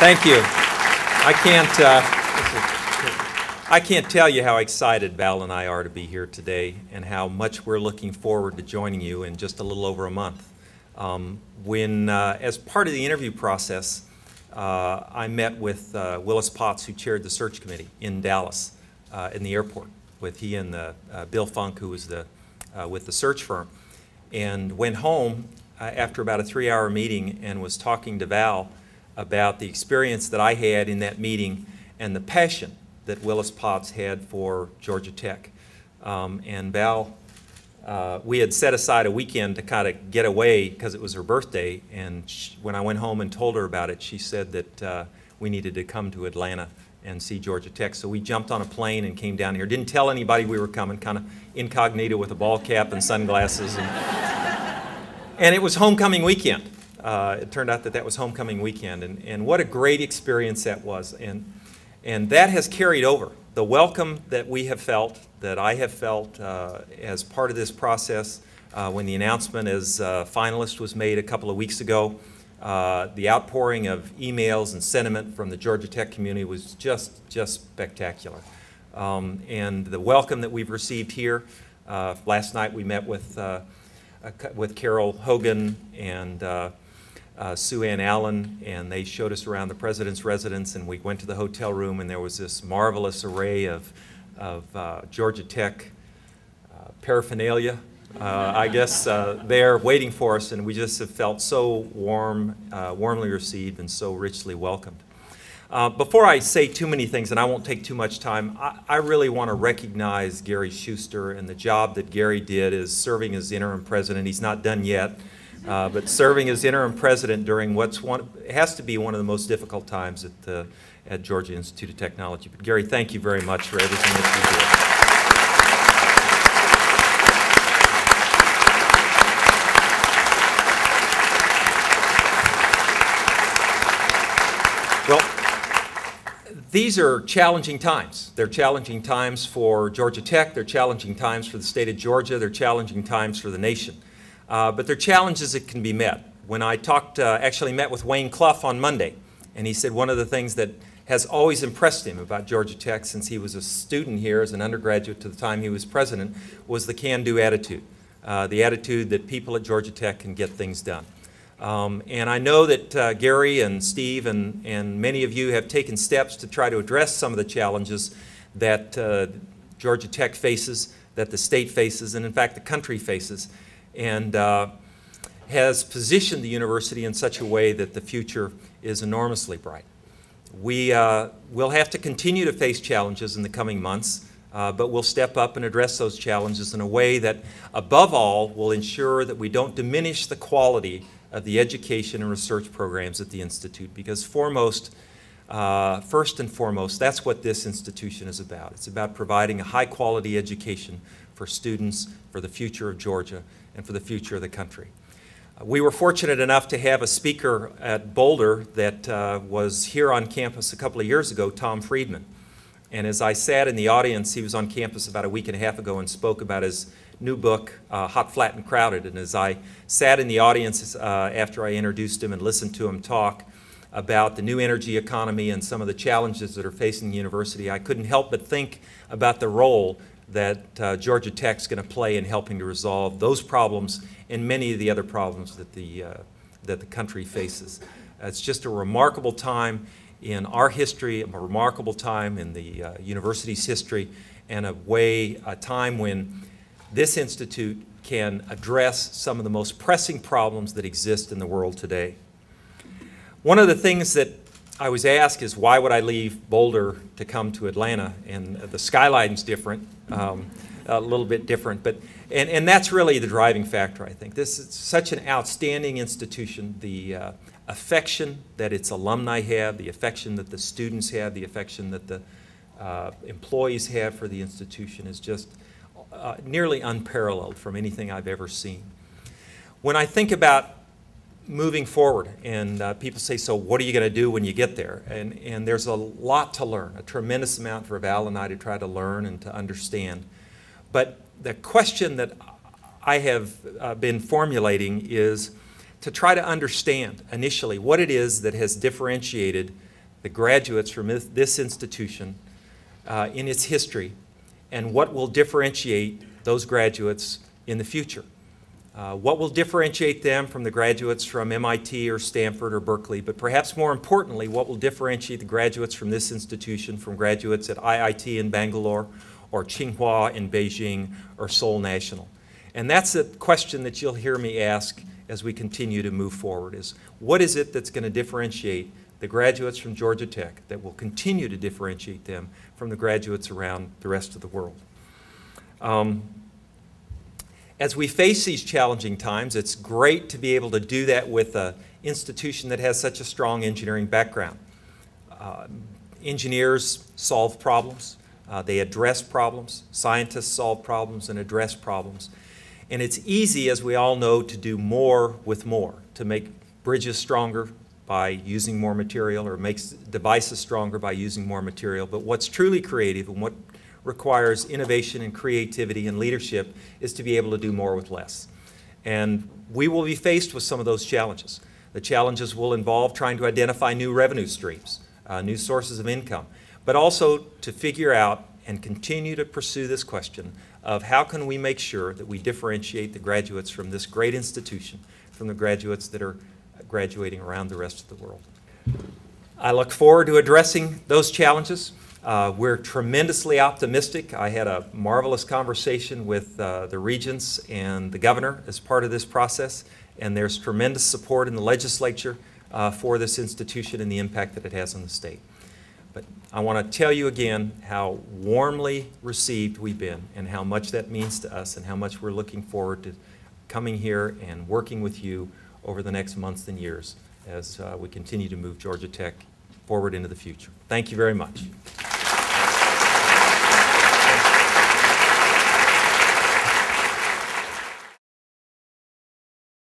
Thank you. I can't tell you how excited Val and I are to be here today and how much we're looking forward to joining you in just a little over a month. As part of the interview process, I met with Willis Potts, who chaired the search committee in Dallas in the airport, with he and Bill Funk, who was with the search firm, and went home after about a 3-hour meeting and was talking to Val about the experience that I had in that meeting and the passion that Willis Potts had for Georgia Tech. And Val, we had set aside a weekend to kind of get away because it was her birthday, and when I went home and told her about it, she said that we needed to come to Atlanta and see Georgia Tech. So we jumped on a plane and came down here. Didn't tell anybody we were coming, kind of incognito with a ball cap and sunglasses. And it was homecoming weekend. It turned out that that was homecoming weekend, and what a great experience that was. And that has carried over. The welcome that we have felt, that I have felt as part of this process when the announcement as finalist was made a couple of weeks ago, the outpouring of emails and sentiment from the Georgia Tech community was just spectacular. And the welcome that we've received here, last night we met with Carol Hogan and Sue Ann Allen, and they showed us around the president's residence, and we went to the hotel room, and there was this marvelous array of Georgia Tech paraphernalia, I guess, there waiting for us, and we just have felt so warmly received and so richly welcomed. Before I say too many things, and I won't take too much time, I really want to recognize Gary Schuster and the job that Gary did as serving as interim president. He's not done yet. But serving as interim president during has to be one of the most difficult times at Georgia Institute of Technology. But Gary, thank you very much for everything that you did. Well, these are challenging times. They're challenging times for Georgia Tech. They're challenging times for the state of Georgia. They're challenging times for the nation. But they're challenges that can be met. When I actually met with Wayne Clough on Monday, and he said one of the things that has always impressed him about Georgia Tech since he was a student here as an undergraduate to the time he was president was the can-do attitude, the attitude that people at Georgia Tech can get things done. And I know that Gary and Steve and many of you have taken steps to try to address some of the challenges that Georgia Tech faces, that the state faces, and in fact the country faces, and has positioned the university in such a way that the future is enormously bright. We will have to continue to face challenges in the coming months, but we'll step up and address those challenges in a way that, above all, will ensure that we don't diminish the quality of the education and research programs at the Institute, because first and foremost, that's what this institution is about. It's about providing a high-quality education for students, for the future of Georgia, and for the future of the country. We were fortunate enough to have a speaker at Boulder that was here on campus a couple of years ago, Tom Friedman. And as I sat in the audience, he was on campus about a week and a half ago and spoke about his new book, Hot, Flat, and Crowded. And as I sat in the audience after I introduced him and listened to him talk about the new energy economy and some of the challenges that are facing the university, I couldn't help but think about the role that Georgia Tech's going to play in helping to resolve those problems and many of the other problems that the country faces. It's just a remarkable time in our history, a remarkable time in the university's history, and a time when this institute can address some of the most pressing problems that exist in the world today. One of the things that I was asked is, why would I leave Boulder to come to Atlanta? And the skyline's different, a little bit different, but and that's really the driving factor, I think. This is such an outstanding institution. The affection that its alumni have, the affection that the students have, the affection that the employees have for the institution is just nearly unparalleled from anything I've ever seen. When I think about moving forward, and people say, so what are you going to do when you get there? And there's a lot to learn, a tremendous amount for Val and I to try to learn and to understand. But the question that I have been formulating is to try to understand initially what it is that has differentiated the graduates from this institution in its history and what will differentiate those graduates in the future. What will differentiate them from the graduates from MIT or Stanford or Berkeley, but perhaps more importantly, what will differentiate the graduates from this institution from graduates at IIT in Bangalore or Tsinghua in Beijing or Seoul National. And that's a question that you'll hear me ask as we continue to move forward, is what is it that's going to differentiate the graduates from Georgia Tech that will continue to differentiate them from the graduates around the rest of the world? As we face these challenging times, it's great to be able to do that with an institution that has such a strong engineering background. Engineers solve problems. They address problems. Scientists solve problems and address problems. And it's easy, as we all know, to do more with more, to make bridges stronger by using more material, or makes devices stronger by using more material. But what's truly creative and what requires innovation and creativity and leadership is to be able to do more with less. And we will be faced with some of those challenges. The challenges will involve trying to identify new revenue streams, new sources of income, but also to figure out and continue to pursue this question of how can we make sure that we differentiate the graduates from this great institution from the graduates that are graduating around the rest of the world. I look forward to addressing those challenges. We're tremendously optimistic. I had a marvelous conversation with the regents and the governor as part of this process, and there's tremendous support in the legislature for this institution and the impact that it has on the state. But I want to tell you again how warmly received we've been and how much that means to us and how much we're looking forward to coming here and working with you over the next months and years as we continue to move Georgia Tech forward into the future. Thank you very much.